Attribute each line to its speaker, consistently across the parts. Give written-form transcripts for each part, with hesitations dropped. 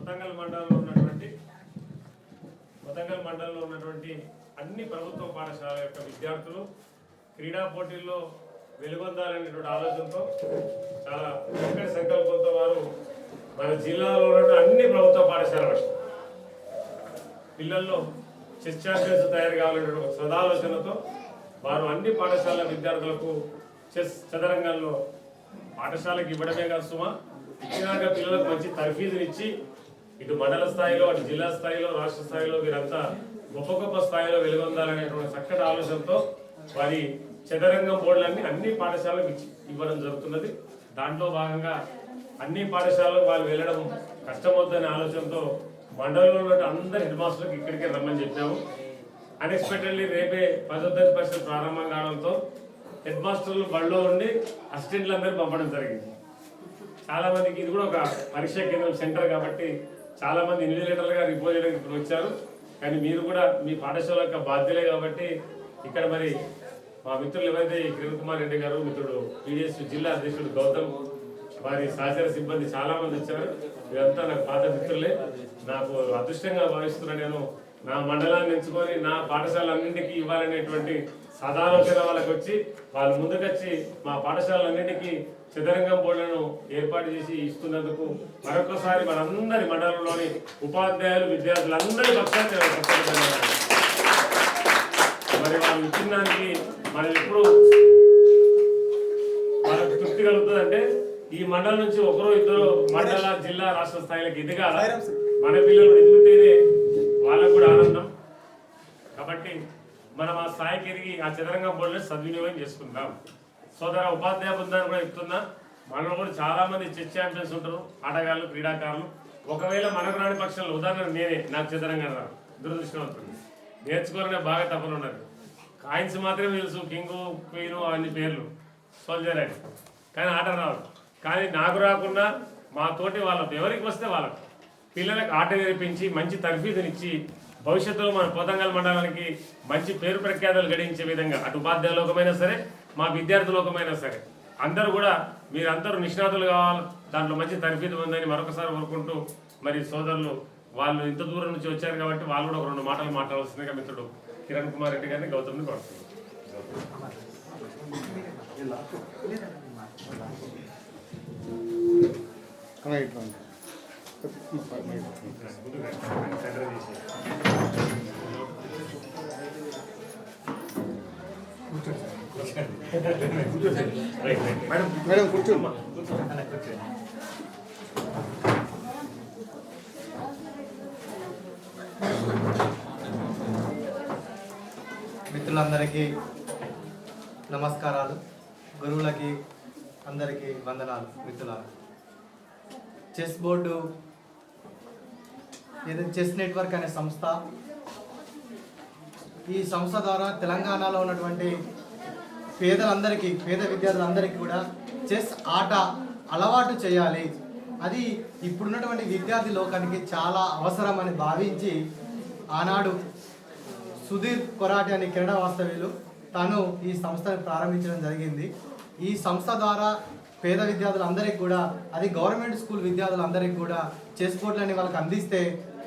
Speaker 1: కొతంగల్ మండలంలో ఉన్నటువంటి అన్ని ప్రభుత్వ పాఠశాలల యొక్క విద్యార్థులు క్రీడా పోటీల్లో వెలుగొందాలనేటువంటి ఆలోచనతో చాలా చక్కటి సంకల్పంతో వారు మన జిల్లాలో ఉన్న అన్ని ప్రభుత్వ పాఠశాలల పిల్లల్లో చెస్ ఛాంపియన్స్ తయారు కావాలనేటువంటి సదాలోచనతో వారు అన్ని పాఠశాలల విద్యార్థులకు చెస్ చదరంగంలో పాఠశాలకు ఇవ్వడమే కాదు సుమా, ఇచ్చినాక పిల్లలకు మంచి తర్ఫీదుని ఇచ్చి ఇటు మండల స్థాయిలో అటు జిల్లా స్థాయిలో రాష్ట్ర స్థాయిలో వీరంతా గొప్ప గొప్ప స్థాయిలో వెలుగొందాలనేటువంటి చక్కటి ఆలోచనతో వారి చదరంగం బోర్డులన్నీ అన్ని పాఠశాలకు ఇవ్వడం జరుగుతున్నది. దాంట్లో భాగంగా అన్ని పాఠశాలకు వాళ్ళు వెళ్ళడం కష్టమవుతుందనే ఆలోచనతో మండలంలో ఉన్న అందరి హెడ్ మాస్టర్లకు ఇక్కడికే రమ్మని చెప్పాము. అన్ఎక్స్పెక్టెడ్లీ రేపే 10వ తరగతి పరీక్షలు ప్రారంభం కావడంతో హెడ్ మాస్టర్లు బడిలో ఉండి అసిస్టెంట్లు అందరూ పంపడం జరిగింది. చాలా మందికి ఇది కూడా ఒక పరీక్షా కేంద్రం సెంటర్ కాబట్టి చాలా మంది ఇన్విజిలేటర్లుగా రిపోర్ట్ చేయడానికి ఇప్పుడు వచ్చారు. కానీ మీరు కూడా మీ పాఠశాల యొక్క బాధ్యులే కాబట్టి ఇక్కడ మరి మా మిత్రులు ఎవరైతే కిరణ్ కుమార్ రెడ్డి గారు, మిత్రుడు పీడిఎస్ జిల్లా అధ్యక్షుడు గౌతమ్, వారి సహచర సిబ్బంది చాలా మంది వచ్చారు. ఇదంతా నాకు పాత మిత్రులే. నాకు అదృష్టంగా భావిస్తున్నా. నేను నా మండలాన్ని ఎంచుకొని నా పాఠశాలన్నింటికి ఇవ్వాలనేటువంటి సదాలోచన వాళ్ళకి వచ్చి వాళ్ళు ముందుకొచ్చి మా పాఠశాలన్నింటికీ చదరంగం బోర్డులను ఏర్పాటు చేసి ఇస్తున్నందుకు మరొకసారి మనందరి మండలంలోని ఉపాధ్యాయులు విద్యార్థులందరి పక్షాన్ని మరి వాళ్ళు ఇచ్చిన దానికి మనం ఎప్పుడు వాళ్ళకి తృప్తి కలుగుతుందంటే ఈ మండలం నుంచి ఒకరో ఇద్దరు మండల జిల్లా రాష్ట్ర స్థాయిలకు ఎదిగాల మన పిల్లలు ఎదుగుతేనే వాళ్ళకు కూడా ఆనందం. కాబట్టి మనం ఆ స్థాయికి ఎదిగి ఆ చదరంగం బోర్డుని సద్వినియోగం చేసుకుందాం. సోదర ఉపాధ్యాయ బృందాన్ని కూడా చెప్తున్నా, మనలో కూడా చాలా మంది చెస్ ఛాంపియన్స్ ఉంటారు, ఆటగాళ్ళు, క్రీడాకారులు. ఒకవేళ మనకు రాని పక్షంలో ఉదాహరణ నేనే, నాకు చదరంగం రాదు, దురదృష్టవంతుడు, నేర్చుకోవాలనే బాగా తపన ఉన్నది. కాయిన్స్ మాత్రమే తెలుసు, కింగు క్వీను అన్ని పేర్లు, సోల్జర్ అని, కానీ ఆట రాదు. కానీ నాకు రాకుండా మా తోటి వాళ్ళకు ఎవరికి వస్తే వాళ్ళకు పిల్లలకు ఆట నేర్పించి మంచి తర్ఫీదునిచ్చి భవిష్యత్తులో మన కొతంగల్ మండలానికి మంచి పేరు ప్రఖ్యాతలు గడించే విధంగా అటు ఉపాధ్యాయ లోకమైనా సరే మా విద్యార్థి లోకమైనా సరే అందరూ కూడా మీరందరూ నిష్ణాతులు కావాలి, దాంట్లో మంచి తర్ఫీదు ఉందని మరొకసారి కోరుకుంటూ, మరి సోదరులు వాళ్ళు ఇంత దూరం నుంచి వచ్చారు కాబట్టి వాళ్ళు కూడా ఒక 2 మాటలు మాట్లాడాల్సిందిగా మిత్రుడు కిరణ్ కుమార్ రెడ్డి గారిని గౌతమ్ని కోరుతున్నారు.
Speaker 2: మేడం కూర్చోమ్మా.
Speaker 3: మిత్రులందరికీ నమస్కారాలు, గురువులకి అందరికీ వందనాలు. మిత్రులారా, చెస్ బోర్డు ఏదైతే చెస్ నెట్వర్క్ అనే సంస్థ, ఈ సంస్థ ద్వారా తెలంగాణలో ఉన్నటువంటి పేదలందరికీ, పేద విద్యార్థులందరికీ కూడా చెస్ ఆట అలవాటు చేయాలి. అది ఇప్పుడున్నటువంటి విద్యార్థి లోకానికి చాలా అవసరం అని భావించి ఆనాడు సుధీర్ కొరాటి అనే కెనడా వాస్తవ్యులు తను ఈ సంస్థను ప్రారంభించడం జరిగింది. ఈ సంస్థ ద్వారా పేద విద్యార్థులందరికీ కూడా, అది గవర్నమెంట్ స్కూల్ విద్యార్థులందరికీ కూడా చెస్ బోర్డులని వాళ్ళకి అందిస్తే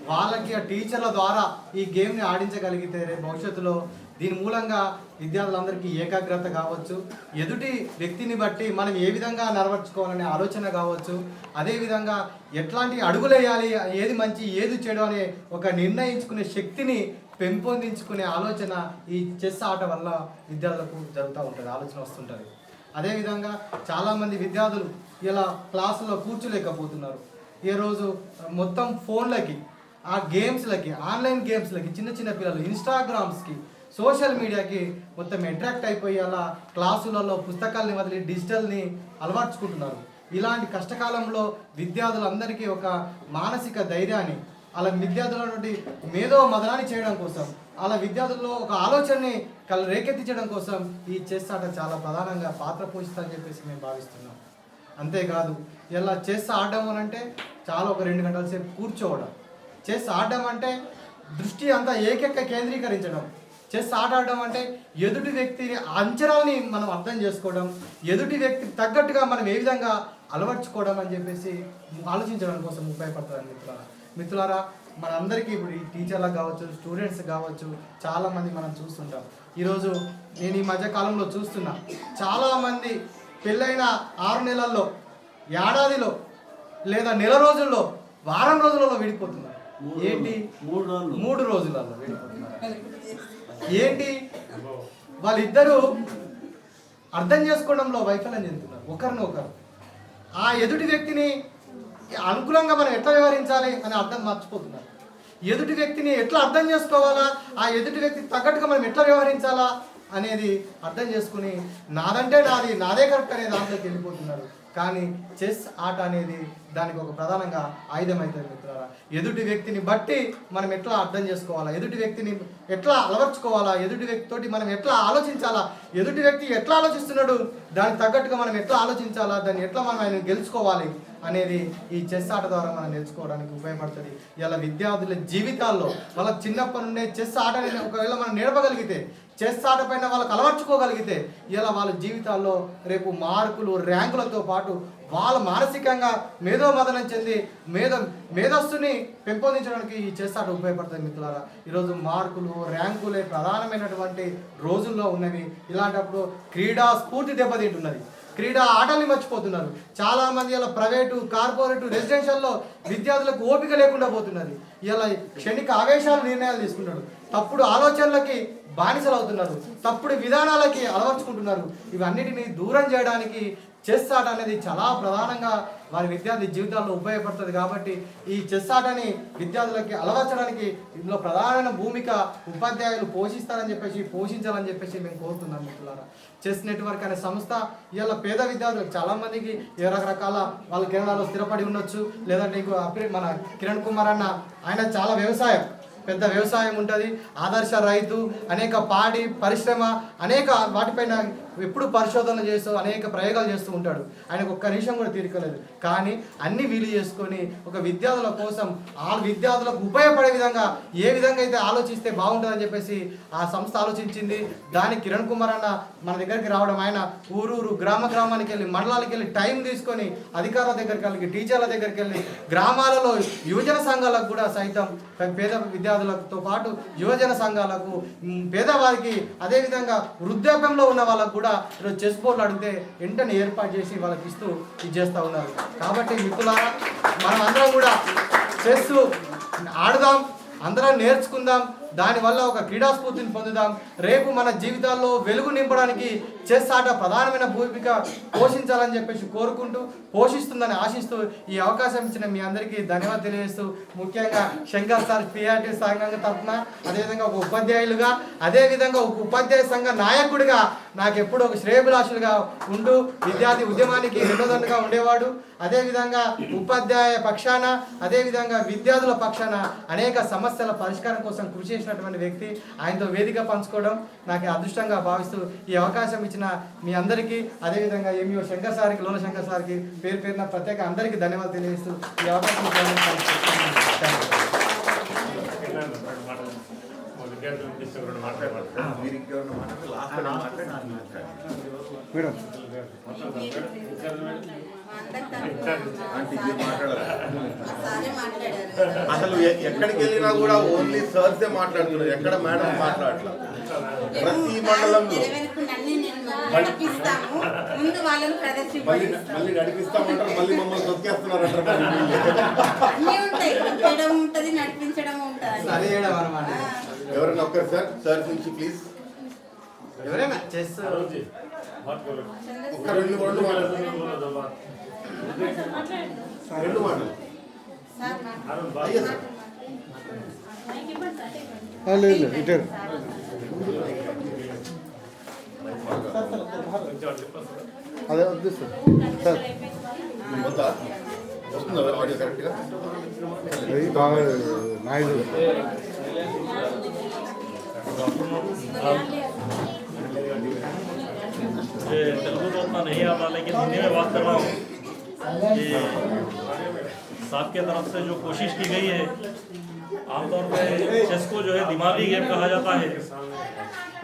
Speaker 3: వాళ్ళకి ఆ టీచర్ల ద్వారా ఈ గేమ్ని ఆడించగలిగితే భవిష్యత్తులో దీని మూలంగా విద్యార్థులందరికీ ఏకాగ్రత కావచ్చు, ఎదుటి వ్యక్తిని బట్టి మనం ఏ విధంగా నడవర్చుకోవాలనే ఆలోచన కావచ్చు, అదేవిధంగా ఎట్లాంటి అడుగులేయాలి, ఏది మంచి ఏది చెడు అనే ఒక నిర్ణయించుకునే శక్తిని పెంపొందించుకునే ఆలోచన ఈ చెస్ ఆట వల్ల విద్యార్థులకు జరుగుతూ ఉంటుంది, ఆలోచన వస్తుంటుంది. అదేవిధంగా చాలామంది విద్యార్థులు ఇలా క్లాసులో కూర్చోలేకపోతున్నారు. ఈ రోజు మొత్తం ఫోన్లకి, ఆ గేమ్స్లకి, ఆన్లైన్ గేమ్స్లకి, చిన్న చిన్న పిల్లలు ఇన్స్టాగ్రామ్స్కి, సోషల్ మీడియాకి మొత్తం అట్రాక్ట్ అయిపోయి అలా క్లాసులలో పుస్తకాలని వదిలి డిజిటల్ని అలవర్చుకుంటున్నారు. ఇలాంటి కష్టకాలంలో విద్యార్థులందరికీ ఒక మానసిక ధైర్యాన్ని, అలా విద్యార్థుల నుండి మేధో మదనాన్ని చేయడం కోసం, అలా విద్యార్థుల్లో ఒక ఆలోచనని రేకెత్తించడం కోసం ఈ చెస్ ఆట చాలా ప్రధానంగా పాత్ర పోషిస్తుందని చెప్పేసి మేము భావిస్తున్నాం. అంతేకాదు ఇలా చెస్ ఆడడం అంటే చాలా ఒక 2 గంటల సేపు కూర్చోవడం. చెస్ ఆడడం అంటే దృష్టి అంతా కేంద్రీకరించడం. చెస్ ఆడడం అంటే ఎదుటి వ్యక్తి అంచనాల్ని మనం అర్థం చేసుకోవడం, ఎదుటి వ్యక్తికి తగ్గట్టుగా మనం ఏ విధంగా అలవర్చుకోవడం అని చెప్పేసి ఆలోచించడం కోసం ఉపయోగపడుతుంది మిత్రులారా. మిత్రులారా, మనందరికీ ఇప్పుడు ఈ టీచర్లకు కావచ్చు, స్టూడెంట్స్ కావచ్చు, చాలామంది మనం చూస్తుంటాం. ఈరోజు నేను ఈ మధ్య కాలంలో చూస్తున్నా, చాలామంది పెళ్ళైన 6 నెలల్లో, ఏడాదిలో లేదా నెల రోజుల్లో, వారం రోజులలో విడిపోతున్నారు. ఏంటి? 3 రోజులలో విడిపోతున్నారు. ఏంటి? వాళ్ళిద్దరూ అర్థం చేసుకోవడంలో వైఫల్యం చెందుతున్నారు ఒకరినొకరు. ఆ ఎదుటి వ్యక్తిని అనుకూలంగా మనం ఎట్లా వ్యవహరించాలి అని అర్థం మర్చిపోతున్నారు. ఎదుటి వ్యక్తిని ఎట్లా అర్థం చేసుకోవాలా, ఆ ఎదుటి వ్యక్తికి తగ్గట్టుగా మనం ఎట్లా వ్యవహరించాలా అనేది అర్థం చేసుకుని నాదంటే నాది, నాదే కరెక్ట్ అనే దాంట్లోకి వెళ్ళిపోతున్నారు. కానీ చెస్ ఆట అనేది దానికి ఒక ప్రధానంగా ఆయుధం అవుతుంది మిత్రులారా. ఎదుటి వ్యక్తిని బట్టి మనం ఎట్లా అర్థం చేసుకోవాలా, ఎదుటి వ్యక్తిని ఎట్లా అలవర్చుకోవాలా, ఎదుటి వ్యక్తితోటి మనం ఎట్లా ఆలోచించాలా, ఎదుటి వ్యక్తి ఎట్లా ఆలోచిస్తున్నాడు దానికి తగ్గట్టుగా మనం ఎట్లా ఆలోచించాలా, దాన్ని ఎట్లా మనం ఆయన గెలుచుకోవాలి అనేది ఈ చెస్ ఆట ద్వారా మనం నేర్చుకోవడానికి ఉపయోగపడుతుంది. ఇలా విద్యార్థుల జీవితాల్లో వాళ్ళకి చిన్నప్పటి నుండే చెస్ ఆట అనేది ఒకవేళ మనం నేర్పగలిగితే, చెస్ ఆట పైన వాళ్ళకి అలవర్చుకోగలిగితే ఇలా వాళ్ళ జీవితాల్లో రేపు మార్కులు, ర్యాంకులతో పాటు వాళ్ళ మానసికంగా మేధోమదనం చెంది మేధస్సుని పెంపొందించడానికి ఈ చెస్ ఆట ఉపయోగపడుతుంది మిత్రులారా. ఈరోజు మార్కులు, ర్యాంకులే ప్రధానమైనటువంటి రోజుల్లో ఉన్నవి. ఇలాంటప్పుడు క్రీడా స్ఫూర్తి దెబ్బతింటున్నది. క్రీడా ఆటల్ని మర్చిపోతున్నారు. చాలామంది ఇలా ప్రైవేటు, కార్పొరేటు, రెసిడెన్షియల్లో విద్యార్థులకు ఓపిక లేకుండా పోతున్నది. ఇలా క్షణిక ఆవేశాలు నిర్ణయాలు తీసుకుంటారు, తప్పుడు ఆలోచనలకి బానిసలు అవుతున్నారు, తప్పుడు విధానాలకి అలవర్చుకుంటున్నారు. ఇవన్నిటిని దూరం చేయడానికి చెస్ ఆట అనేది చాలా ప్రధానంగా వారి విద్యార్థి జీవితాల్లో ఉపయోగపడుతుంది. కాబట్టి ఈ చెస్ ఆటని విద్యార్థులకి అలవర్చడానికి ఇందులో ప్రధానమైన భూమిక ఉపాధ్యాయులు పోషించాలని చెప్పేసి మేము కోరుతున్నాం మిత్రులారా. చెస్ నెట్వర్క్ అనే సంస్థ ఇవాళ పేద విద్యార్థులకు చాలామందికి రకరకాల వాళ్ళు కెనడాలో స్థిరపడి ఉండొచ్చు, లేదంటే మన కిరణ్ కుమార్ అన్న ఆయన చాలా పెద్ద వ్యవసాయం ఉంటుంది, ఆదర్శ రైతు, అనేక పాడి పరిశ్రమ, అనేక వాటిపైన ఎప్పుడు పరిశోధనలు చేస్తూ అనేక ప్రయోగాలు చేస్తూ ఉంటాడు. ఆయనకు ఒక్క నిమిషం కూడా తీరికలేదు. కానీ అన్ని వీలు చేసుకొని ఒక విద్యార్థుల కోసం ఆ విద్యార్థులకు ఉపయోగపడే విధంగా ఏ విధంగా అయితే ఆలోచిస్తే బాగుంటుందని చెప్పేసి ఆ సంస్థ ఆలోచించింది. దానికి కిరణ్ కుమార్ అన్న మన దగ్గరికి రావడం, ఆయన ఊరూరు గ్రామానికి వెళ్ళి, మండలానికి వెళ్ళి టైం తీసుకొని అధికారుల దగ్గరికి వెళ్ళి, టీచర్ల దగ్గరికి వెళ్ళి, గ్రామాలలో యువజన సంఘాలకు కూడా సైతం పేద విద్యార్థులతో పాటు యువజన సంఘాలకు, పేదవారికి, అదేవిధంగా వృద్ధాప్యంలో ఉన్న వాళ్ళకు కూడా ఈరోజు చెస్ బోర్డులు అడిగితే వెంటనే ఏర్పాటు చేసి వాళ్ళకి ఇస్తూ ఇది చేస్తూ ఉన్నారు. కాబట్టి మిత్రులారా, మనం అందరం కూడా చెస్ ఆడదాం, అందరం నేర్చుకుందాం, దానివల్ల ఒక క్రీడా స్ఫూర్తిని పొందుదాం. రేపు మన జీవితాల్లో వెలుగు నింపడానికి చెస్ ఆట ప్రధానమైన భూమిక పోషించాలని చెప్పేసి కోరుకుంటూ, పోషిస్తుందని ఆశిస్తూ ఈ అవకాశం ఇచ్చిన మీ అందరికీ ధన్యవాదాలు తెలియజేస్తూ, ముఖ్యంగా శంకర్ సార్ పిఆర్టీ సంఘం తరఫున, అదేవిధంగా ఒక ఉపాధ్యాయులుగా, అదేవిధంగా ఒక ఉపాధ్యాయ సంఘ నాయకుడిగా నాకు ఎప్పుడూ ఒక శ్రేయభిలాషులుగా ఉంటూ విద్యార్థి ఉద్యమానికి రెండోదండగా ఉండేవాడు. అదేవిధంగా ఉపాధ్యాయ పక్షాన, అదేవిధంగా విద్యార్థుల పక్షాన అనేక సమస్యల పరిష్కారం కోసం కృషి చేసినటువంటి వ్యక్తి. ఆయనతో వేదిక పంచుకోవడం నాకు అదృష్టంగా భావిస్తూ ఈ అవకాశం ఇచ్చిన మీ అందరికీ, అదేవిధంగా ఎంఈఓ శంకర్ సార్కి, లోల శంకర్ సార్కి పేరున ప్రత్యేక అందరికీ ధన్యవాదాలు తెలియజేస్తూ ఈ అవకాశం
Speaker 2: అసలు ఎక్కడికి వెళ్ళినా కూడా ఓన్లీ సర్సే మాట్లాడుతున్నారు, ఎక్కడ మేడం మాట్లాడలేదు. ప్రతి మండలంలో మళ్ళీ నడిపిస్తామంటారు, మళ్ళీ మమ్మల్ని తొక్కేస్తున్నారు అంటారు. ఎవరైనా ఒక్కరు సార్ నుంచి ప్లీజ్,
Speaker 3: ఎవరైనా చెస్
Speaker 2: ఒక్క రెండు మాటలు
Speaker 4: అదే వద్దు సార్.
Speaker 2: వద్దా? వస్తుందా ఆడియో కరెక్ట్గా?
Speaker 4: అది బాగా నాయుడు
Speaker 5: तेलुगु तो उतना नहीं आता, लेकिन हिंदी में बात कर रहा हूँ कि साहब के तरफ से जो कोशिश की गई है, आमतौर पे चेस को जो है दिमागी गेम कहा जाता है।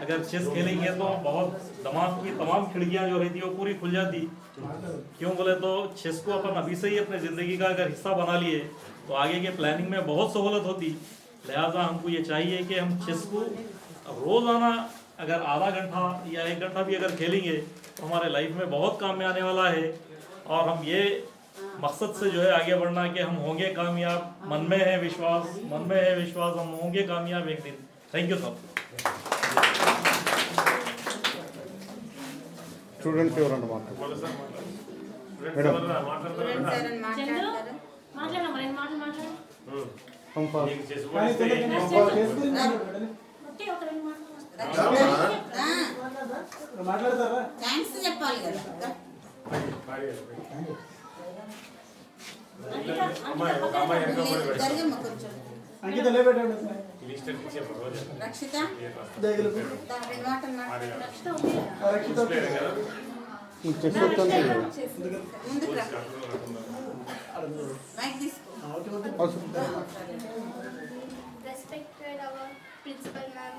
Speaker 5: अगर चेस खेलेंगे तो बहुत दिमाग की तमाम खिड़कियाँ जो रहती है वो पूरी खुल जाती। क्यों बोले तो चेस को अपन अभी से ही अपने ज़िंदगी का अगर हिस्सा बना लिए तो आगे के प्लानिंग में बहुत सहूलत होती। लिहाजा हमको ये चाहिए कि हम चेस को रोज़ाना अगर आधा घंटा या 1 घंटा भी अगर खेलेंगे तो हमारे लाइफ में बहुत काम में आने वाला है। और हम ये मकसद से जो है आगे बढ़ना कि हम होंगे कामयाब, मन में है विश्वास, हम होंगे कामयाब एक दिन। Thank you sir.
Speaker 4: స్టూడెంట్స్ ఎవరన్నా మాట్లాడు
Speaker 1: बोलो सर, स्टूडेंट्स
Speaker 4: మేడం.
Speaker 1: ఎవరన్నా మాట్లాడతారా?
Speaker 6: మాట్లాడమ్మా, నేను మాట్లాడు.
Speaker 1: నీకు చెస్ కూడా ఇస్తే ఏం చేస్తావు?
Speaker 6: ఒకే ఒక రెండు మాటలు.
Speaker 7: థ్యాంక్స్ చెప్పాలి కదా.
Speaker 1: అమ్మాయి ఒక అమ్మాయి వెనక కూడా పెడతారు.
Speaker 7: జరిగమ్మ కొంచెం.
Speaker 1: లిస్ట్ ఇచ్చే రోజు
Speaker 7: రక్షిత
Speaker 1: ఏ రాస్తా?
Speaker 7: రెండు మాటలు మాట్లాడు.
Speaker 6: రక్షిత ఉంది కదా?
Speaker 1: డిస్ప్లే కదా?
Speaker 4: చెస్ వచ్చాను
Speaker 7: ముందుకు రా. మైక్ తీసుకో.
Speaker 8: Respected our principal ma'am,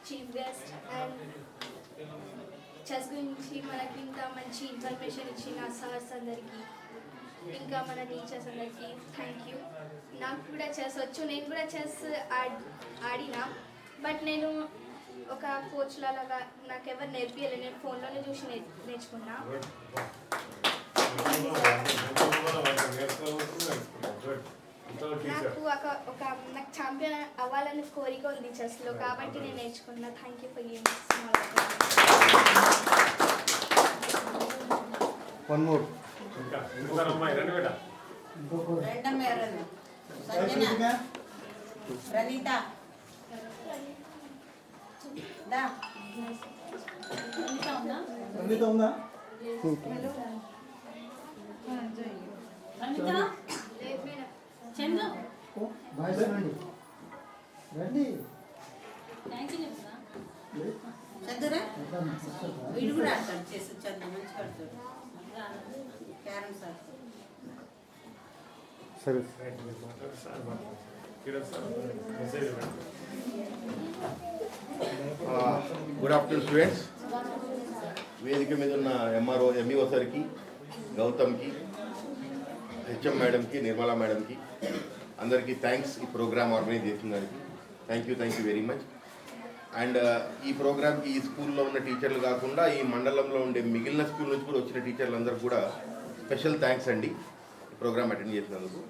Speaker 8: chief guest and chess గురించి మనకి ఇంకా మంచి ఇన్ఫర్మేషన్ ఇచ్చిన సార్స్ అందరికీ ఇంకా మన టీచర్స్ అందరికీ థ్యాంక్ యూ. నాకు కూడా చెస్ వచ్చు, నేను కూడా చెస్ ఆడినా. బట్ నేను ఒక కోచ్ లాగా నాకు ఎవరు నేర్పియలేదు, నేను ఫోన్లోనే చూసి నేర్చుకున్నా. నాకు నాకు ఛాంపియన్ అవ్వాలని కోరిక ఉంది చెస్లో, కాబట్టి నేను నేర్చుకున్నా. Thank you for giving small.
Speaker 4: One more
Speaker 1: ఇంకా ఇంకొక అమ్మాయి రండి బేట.
Speaker 7: రెండమ్మ ఎవరన్నా? సంజన, ప్రణీత, దా.
Speaker 6: అనిత ఉందా? అనిత,
Speaker 8: లేదు మేడం.
Speaker 6: చందు,
Speaker 3: రండి
Speaker 6: థ్యాంక్స్ చెప్తున్నా.
Speaker 7: చదువురా. వీడు కూడా ఆడతాడు చేసి చదువు మంచిగా ఆడతాడు. క్యారమ్స్ ఆడతాడు.
Speaker 4: సరే
Speaker 1: కిరణ్ సార్ మెసేజ్ ఇవ్వండి.
Speaker 2: Good afternoon students. వేదిక మీద ఉన్న ఎంఆర్ఓ ఎంఈఓ సార్కి, గౌతమ్కి, హెచ్ఎం మేడంకి, నిర్మలా మేడంకి అందరికీ థ్యాంక్స్ ఈ ప్రోగ్రామ్ ఆర్గనైజ్ చేసిన దానికి. Thank you very much. And ఈ ప్రోగ్రామ్కి ఈ స్కూల్లో ఉన్న టీచర్లు కాకుండా ఈ మండలంలో ఉండే మిగిలిన స్కూల్ నుంచి కూడా వచ్చిన టీచర్లందరూ కూడా స్పెషల్ థ్యాంక్స్ అండి ఈ ప్రోగ్రామ్ అటెండ్ చేసినందుకు.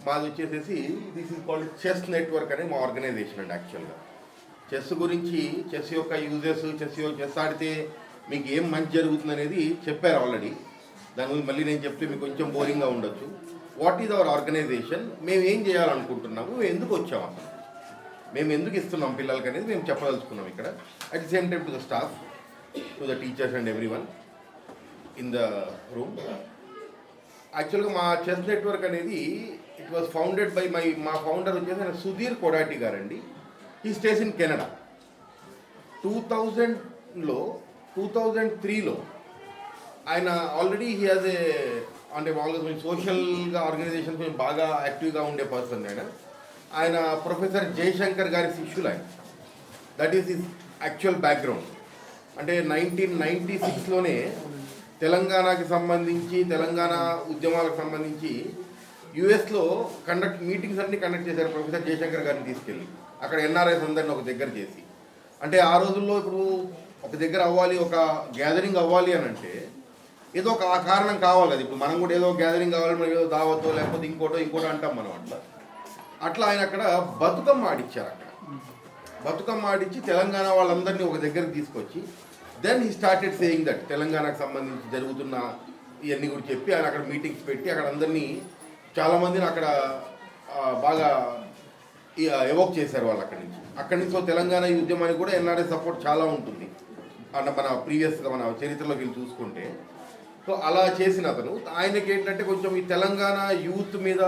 Speaker 2: మాది వచ్చేసేసి this is called chess network అనే మా ఆర్గనైజేషన్ అండి. యాక్చువల్గా చెస్ గురించి, చెస్ యొక్క యూజెస్, చెస్ ఆడితే మీకు ఏం మంచి జరుగుతుంది అనేది చెప్పారు ఆల్రెడీ. దాని గురించి మళ్ళీ నేను చెప్తే మీకు కొంచెం బోరింగ్గా ఉండొచ్చు. వాట్ ఈజ్ అవర్ ఆర్గనైజేషన్, మేము ఏం చేయాలనుకుంటున్నాము, మేము ఎందుకు వచ్చాము, అసలు మేము ఎందుకు ఇస్తున్నాం పిల్లలకి అనేది మేము చెప్పదలుచుకున్నాం ఇక్కడ. At the same time to the staff, to the teachers and everyone in the room. యాక్చువల్గా మా చెస్ నెట్వర్క్ అనేది ఇట్ వాజ్ ఫౌండెడ్ బై మా ఫౌండర్ వచ్చేసి సుధీర్ కొడాటి గారండి. He stays in Canada. 2003లో ఆయన ఆల్రెడీ హీ హాజ్ అంటే మామూలుగా కొంచెం సోషల్గా ఆర్గనైజేషన్ కొంచెం బాగా యాక్టివ్గా ఉండే పర్సన్. ఆయన ప్రొఫెసర్ జయశంకర్ గారి శిష్యులు ఆయన. That is his actual background. అంటే 1996లోనే తెలంగాణకి సంబంధించి, తెలంగాణ ఉద్యమాలకు సంబంధించి యుఎస్లో మీటింగ్స్ అన్ని కండక్ట్ చేశారు ప్రొఫెసర్ జయశంకర్ గారిని తీసుకెళ్ళి. అక్కడ ఎన్ఆర్ఐస్ అందరిని ఒక దగ్గర చేసి, అంటే ఆ రోజుల్లో ఇప్పుడు ఒక దగ్గర అవ్వాలి, ఒక గ్యాదరింగ్ అవ్వాలి అని అంటే ఏదో ఒక కారణం కావాలి కదా. ఇప్పుడు మనం కూడా ఏదో గ్యాదరింగ్ కావాలి, మనం ఏదో దావతో లేకపోతే ఇంకోటో అంటాం మనం. అట్లా ఆయన అక్కడ బతుకమ్మ ఆడిచ్చారు. అక్కడ బతుకమ్మ ఆడిచ్చి తెలంగాణ వాళ్ళందరినీ ఒక దగ్గరికి తీసుకొచ్చి then he started saying that తెలంగాణకు సంబంధించి జరుగుతున్న ఇవన్నీ కూడా చెప్పి ఆయన అక్కడ మీటింగ్స్ పెట్టి అక్కడ అందరినీ చాలామందిని అక్కడ బాగా ఎవోక్ చేశారు వాళ్ళు అక్కడి నుంచి. సో తెలంగాణ ఈ ఉద్యమానికి కూడా ఎన్ఆర్ఐ సపోర్ట్ చాలా ఉంటుంది అన్న మన ప్రీవియస్గా మన చరిత్రలోకి వెళ్ళి చూసుకుంటే. సో అలా చేసిన అతను ఆయనకి ఏంటంటే కొంచెం ఈ తెలంగాణ యూత్ మీద,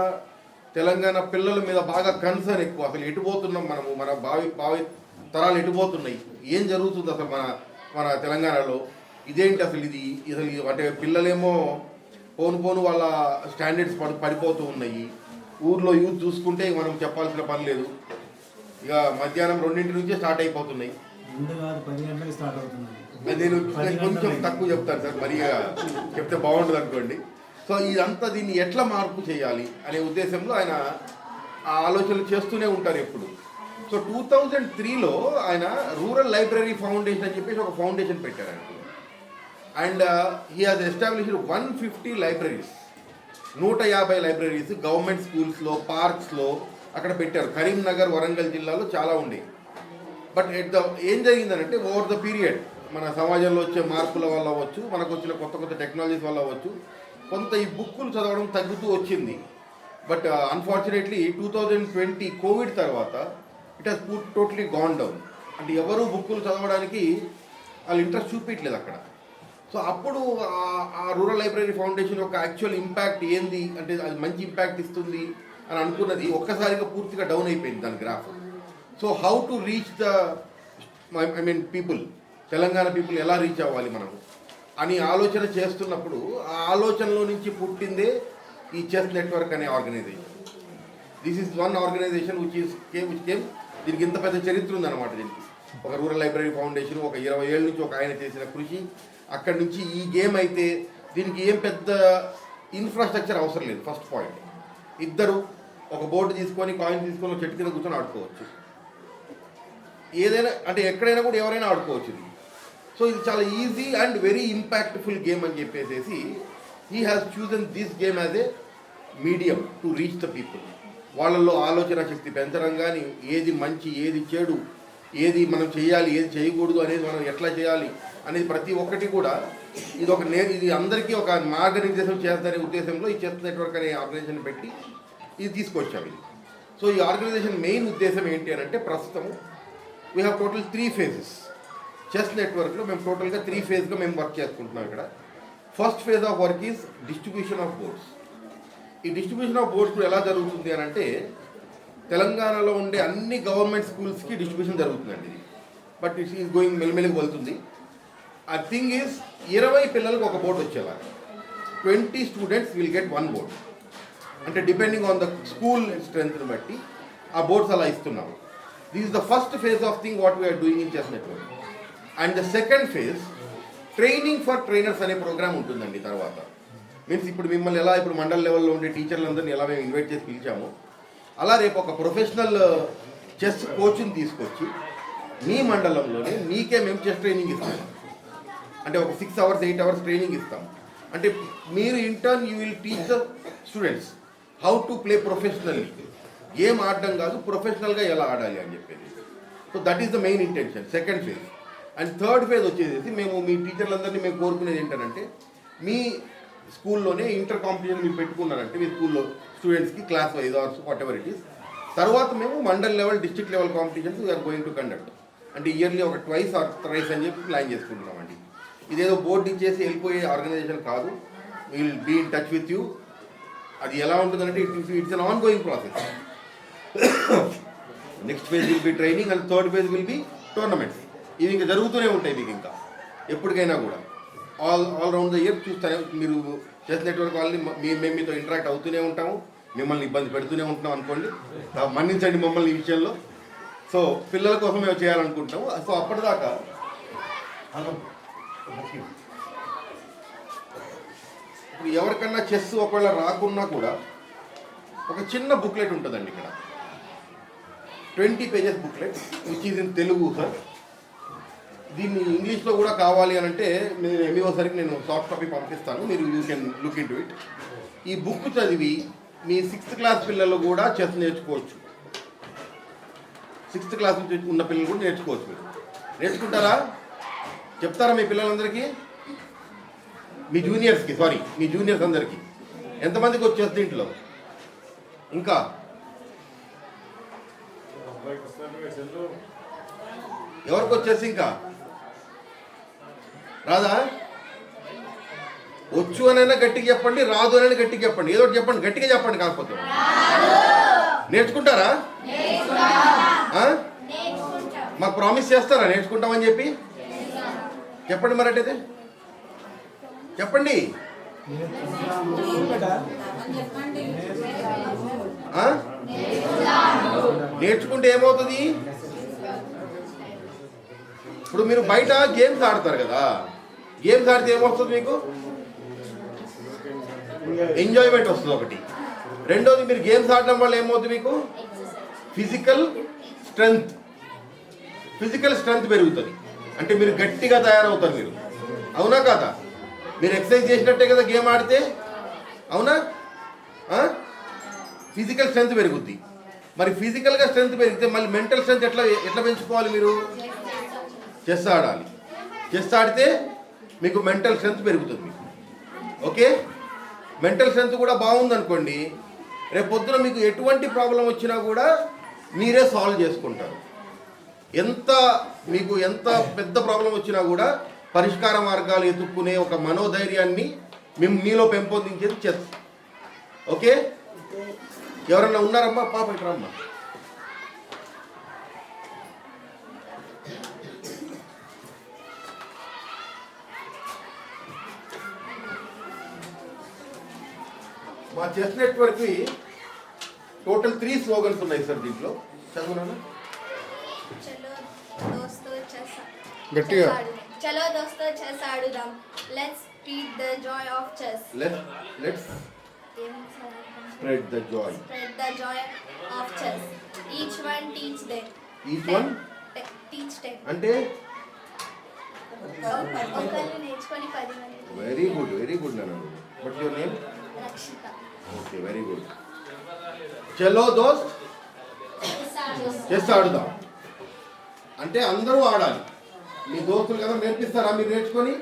Speaker 2: తెలంగాణ పిల్లల మీద బాగా కన్సర్న్ ఎక్కువ. అసలు ఎటుపోతున్నాం మనము, మన భావి తరాలు ఎటుపోతున్నాయి, ఏం జరుగుతుంది అసలు మన తెలంగాణలో, ఇదేంటి అసలు ఇది అంటే పిల్లలేమో పోను వాళ్ళ స్టాండర్డ్స్ పడిపోతూ ఉన్నాయి. ఊర్లో యూత్ చూసుకుంటే మనం చెప్పాల్సిన పని లేదు. ఇక మధ్యాహ్నం 2 నుంచే స్టార్ట్ అయిపోతున్నాయి. నేను కొంచెం తక్కువ చెప్తాను సార్, మరి చెప్తే బాగుంటుంది అనుకోండి. సో ఇదంతా దీన్ని ఎట్లా మార్పు చేయాలి అనే ఉద్దేశంలో ఆయన ఆ ఆలోచనలు చేస్తూనే ఉంటారు ఎప్పుడు. సో 2003లో ఆయన రూరల్ లైబ్రరీ ఫౌండేషన్ అని చెప్పేసి ఒక ఫౌండేషన్ పెట్టారండి. And he has established 150 libraries, 150 libraries government స్కూల్స్లో, పార్క్స్లో అక్కడ పెట్టారు. కరీంనగర్, వరంగల్ జిల్లాలో చాలా ఉండేవి. బట్ ఏం జరిగిందనంటే ఓవర్ ద పీరియడ్ మన సమాజంలో వచ్చే మార్పుల వల్ల అవ్వచ్చు, మనకు వచ్చిన కొత్త కొత్త టెక్నాలజీస్ వల్ల అవ్వచ్చు, కొంత ఈ బుక్కులు చదవడం తగ్గుతూ వచ్చింది. బట్ అన్ఫార్చునేట్లీ 2020 కోవిడ్ తర్వాత it has totally gone down. అంటే ఎవరు బుక్కులు చదవడానికి వాళ్ళు ఇంట్రెస్ట్ చూపించలేదు అక్కడ. సో అప్పుడు ఆ రూరల్ లైబ్రరీ ఫౌండేషన్ యొక్క యాక్చువల్ ఇంపాక్ట్ ఏంది అంటే అది మంచి ఇంపాక్ట్ ఇస్తుంది అని అనుకున్నది ఒక్కసారిగా పూర్తిగా డౌన్ అయిపోయింది దాని graph. So how to reach the people, Telangana people ఎలా రీచ్ అవ్వాలి మనం అని ఆలోచన చేస్తున్నప్పుడు ఆ ఆలోచనలో నుంచి పుట్టిందే ఈ చెస్ నెట్వర్క్ అనే organisation. This is one organisation which came దీనికి ఇంత పెద్ద చరిత్ర ఉందన్నమాట. దీనికి ఒక రూరల్ లైబ్రరీ ఫౌండేషన్ ఒక 20 ఏళ్ళ నుంచి ఒక ఆయన చేసిన కృషి, అక్కడి నుంచి ఈ గేమ్ అయితే దీనికి ఏం పెద్ద ఇన్ఫ్రాస్ట్రక్చర్ అవసరం లేదు. ఫస్ట్ పాయింట్, ఇద్దరు ఒక బోర్డు తీసుకొని కాయిన్ తీసుకొని చెట్టు కింద కూర్చొని ఆడుకోవచ్చు. ఏదైనా అంటే ఎక్కడైనా కూడా ఎవరైనా ఆడుకోవచ్చు ఇది. సో ఇది చాలా easy and very impactful game అని చెప్పేసి he has chosen this game as a medium to reach the people. వాళ్ళల్లో ఆలోచన శక్తి పెంచడం కానీ, ఏది మంచి ఏది చెడు, ఏది మనం చేయాలి ఏది చేయకూడదు అనేది మనం ఎట్లా చేయాలి అనేది ప్రతి ఒక్కటి కూడా ఇది అందరికీ ఒక మార్గనిర్దేశం చేస్తారనే ఉద్దేశంలో ఈ చెస్ నెట్వర్క్ అనే ఆర్గనైజేషన్ పెట్టి ఇది తీసుకొచ్చాము. ఇది సో ఈ ఆర్గనైజేషన్ మెయిన్ ఉద్దేశం ఏంటి అని అంటే ప్రస్తుతం we have total 3 phases. Chess నెట్వర్క్లో మేము టోటల్గా 3 phases మేము వర్క్ చేసుకుంటున్నాం. ఇక్కడ first phase of work is distribution of boards. ఈ డిస్ట్రిబ్యూషన్ ఆఫ్ బోర్డ్స్ ఎలా జరుగుతుంది అని అంటే తెలంగాణలో ఉండే అన్ని గవర్నమెంట్ స్కూల్స్కి డిస్ట్రిబ్యూషన్ జరుగుతుందండి ఇది. బట్ ఇట్స్ ఈజ్ గోయింగ్ మెల్లిమెల్లిగా వెళ్తుంది. ఆ థింగ్ ఈజ్ 20 పిల్లలకు ఒక బోర్డు వచ్చేలా 20 students విల్ గెట్ 1 board. అంటే డిపెండింగ్ ఆన్ ద స్కూల్ స్ట్రెంత్ని బట్టి ఆ బోర్డ్స్ అలా ఇస్తున్నాము. This is the first phase of thing what we're doing in chess network. And the second phase training for trainers అనే ప్రోగ్రామ్ ఉంటుందండి. తర్వాత మీన్స్ ఇప్పుడు మిమ్మల్ని ఎలా ఇప్పుడు మండల్ లెవెల్లో ఉండే టీచర్లందరినీ ఎలా మేము ఇన్వైట్ చేసి పిలిచామో అలా రేపు ఒక ప్రొఫెషనల్ చెస్ కోచ్ని తీసుకొచ్చి మీ మండలంలోనే మీకే మేము చెస్ ట్రైనింగ్ ఇస్తాం. అంటే ఒక 6 hours 8 hours ట్రైనింగ్ ఇస్తాం. అంటే మీరు intern you will teach the students how to play professionally. Game ఆడడం కాదు, ప్రొఫెషనల్గా ఎలా ఆడాలి అని చెప్పేది. So that is the main intention, second phase. And third phase వచ్చేసి మేము మీ టీచర్లందరినీ మేము కోరుకునేది ఏంటంటే మీ స్కూల్లోనే ఇంటర్ కాంపిటీషన్ మీరు పెట్టుకున్నారంటే మీ స్కూల్లో స్టూడెంట్స్కి క్లాస్ వైజ్ ఆర్స్ వాట్ ఎవర్ ఇట్ ఈస్. తర్వాత మేము mandal level district level competitions we're going to conduct. అంటే ఇయర్లీ ఒక 2 or 3 అని చెప్పి ప్లాన్ చేసుకుంటున్నామండి. ఇదేదో బోర్డు ఇచ్చేసి వెళ్ళిపోయే ఆర్గనైజేషన్ కాదు. Will be in touch with you. అది ఎలా ఉంటుందంటే it's an ongoing process. Next phase will be training and third phase will be tournaments. ఇవి ఇంకా జరుగుతూనే ఉంటాయి మీకు ఇంకా ఎప్పటికైనా కూడా ఆల్ రౌండ్ ద ఇయర్ చూస్తూనే మీరు చెస్ నెట్వర్క్ వాళ్ళని మేము మీతో ఇంటరాక్ట్ అవుతూనే ఉంటాము. మిమ్మల్ని ఇబ్బంది పెడుతూనే ఉంటున్నాం అనుకోండి, మన్నించండి మమ్మల్ని ఈ విషయంలో. సో పిల్లల కోసం మేము చేయాలనుకుంటాము. సో అప్పటిదాకా ఇప్పుడు ఎవరికన్నా చెస్ ఒకవేళ రాకున్నా కూడా ఒక చిన్న బుక్లెట్ ఉంటుందండి ఇక్కడ, 20 pages booklet which is in Telugu sir. దీన్ని ఇంగ్లీష్లో కూడా కావాలి అని అంటే నేను ఎంఈఓ సరికి నేను సాఫ్ట్ కాపీ పంపిస్తాను, మీరు you can look in to it. ఈ బుక్ చదివి మీ 6th class పిల్లలు కూడా చెస్ నేర్చుకోవచ్చు. 6th class నుంచి ఉన్న పిల్లలు కూడా నేర్చుకోవచ్చు. మీరు నేర్చుకుంటారా? చెప్తారా మీ పిల్లలందరికీ? మీ జూనియర్స్ అందరికీ ఎంతమందికి వచ్చేస్తుంది ఇంట్లో? ఇంకా ఎవరికి వచ్చేసి ఇంకా రాదా? వచ్చు అనైనా గట్టిగా చెప్పండి, రాదు అనైనా గట్టిగా చెప్పండి. ఏదో చెప్పండి, గట్టిగా చెప్పండి. కాకపోతే నేర్చుకుంటారా? మాకు ప్రామిస్ చేస్తారా నేర్చుకుంటామని చెప్పి? చెప్పండి మరి. అట్టయితే చెప్పండి. నేర్చుకుంటే ఏమవుతుంది? ఇప్పుడు మీరు బయట గేమ్స్ ఆడతారు కదా, గేమ్స్ ఆడితే ఏమొస్తుంది మీకు? ఎంజాయ్మెంట్ వస్తుంది ఒకటి. రెండోది మీరు గేమ్స్ ఆడడం వల్ల ఏమవుతుంది, మీకు ఫిజికల్ స్ట్రెంగ్త్ పెరుగుతుంది. అంటే మీరు గట్టిగా తయారవుతారు మీరు, అవునా కాదా? మీరు ఎక్సర్సైజ్ చేసినట్టే కదా గేమ్ ఆడితే, అవునా? ఫిజికల్ స్ట్రెంగ్త్ పెరుగుద్ది. మరి ఫిజికల్గా స్ట్రెంగ్త్ పెరిగితే మళ్ళీ మెంటల్ స్ట్రెంగ్త్ ఎట్లా పెంచుకోవాలి? మీరు చెస్ ఆడాలి. చెస్ ఆడితే మీకు మెంటల్ స్ట్రెంగ్త్ పెరుగుతుంది మీకు. ఓకే, మెంటల్ స్ట్రెంగ్త్ కూడా బాగుందనుకోండి, రేపు పొద్దున మీకు ఎటువంటి ప్రాబ్లం వచ్చినా కూడా మీరే సాల్వ్ చేసుకుంటారు. మీకు ఎంత పెద్ద ప్రాబ్లం వచ్చినా కూడా పరిష్కార మార్గాలు ఎత్తుక్కునే ఒక మనోధైర్యాన్ని మీలో పెంపొందించేది చెస్. ఓకే, ఎవరన్నా ఉన్నారమ్మా? పాప ఇక్కడ రమ్మా. మా చెస్ నెట్వర్క్కి టోటల్ 3 స్లోగన్స్ ఉన్నాయి సార్. దీంట్లో చదువునా?
Speaker 4: గట్టిగా.
Speaker 8: చలో దోస్తో చెస్ ఆడుదాం. Let's spread the joy of chess.
Speaker 2: Let's spread the joy.
Speaker 8: Spread the joy of chess. Each one teach them.
Speaker 2: Each one
Speaker 8: Teach them.
Speaker 2: అంటే
Speaker 8: ఒకళ్ళు నేర్చుకొని 10 మంది.
Speaker 2: వెరీ గుడ్ నాన్న. What your name?
Speaker 8: Rakshita.
Speaker 2: Okay, very good. చలో దోస్త్ chess ఆడుదాం అంటే అందరూ ఆడాలి. మీ దోస్తులు కదా నేర్పిస్తారా? మీరు నేర్చుకొని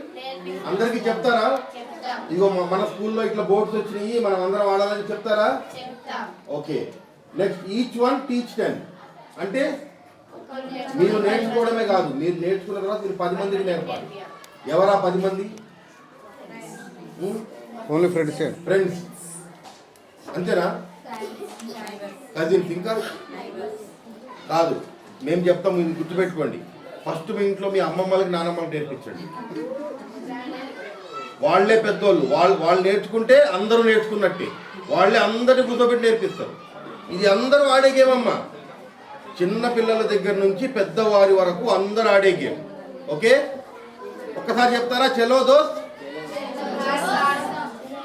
Speaker 2: అందరికీ చెప్తారా? ఇగో మన స్కూల్లో ఇట్లా బోర్డ్స్ వచ్చినాయి, మనం అందరం ఆడాలని చెప్తారా? Okay. Next each one teach 10 అంటే మీరు నేర్చుకోవడమే కాదు, మీరు నేర్చుకున్న తర్వాత మీరు 10 మందికి నేర్పాలి. ఎవరా 10 మంది?
Speaker 4: ఓన్లీ ఫ్రెండ్సే.
Speaker 2: ఫ్రెండ్స్ అంతేనా? కజిన్స్ ఇంకా కాదు. మేము చెప్తాం, మీరు గుర్తుపెట్టుకోండి. ఫస్ట్ మీ ఇంట్లో మీ అమ్మమ్మలకి నానమ్మలకి నేర్పించండి. వాళ్ళే పెద్దోళ్ళు. వాళ్ళు నేర్చుకుంటే అందరూ నేర్చుకున్నట్టే. వాళ్ళే అందరినీ కూర్చోబెట్టి నేర్పిస్తారు. ఇది అందరూ ఆడే గేమ్ అమ్మా. చిన్న పిల్లల దగ్గర నుంచి పెద్దవారి వరకు అందరూ ఆడే గేమ్. ఓకే, ఒక్కసారి చెప్తారా? చలో దోస్త్.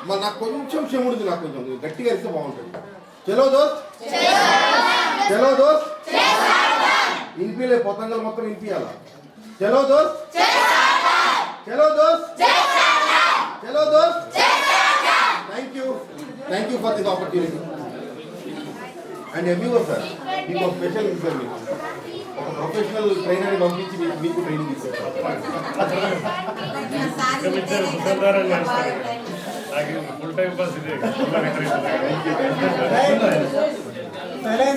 Speaker 2: మరి నాకు కొంచెం చెముడుది, నాకు కొంచెం గట్టిగా ఇస్తే బాగుంటుంది. చలో దోస్త్, చలో దోస్త్. వినిపిలే, పొతంగల్ మొత్తం వినిపించాలా? చలో దోస్త్, చలో దోస్త్, చలో దోస్త్. Thank you for this opportunity. And everyone sir, మీకు ఒక స్పెషల్ సార్, మీకు ఒక ప్రొఫెషనల్ ట్రైనర్ని పంపించి మీకు ట్రైనింగ్ ఇస్తారు.
Speaker 1: ఫుల్ టైం పాస్ ఇదే.
Speaker 3: సరే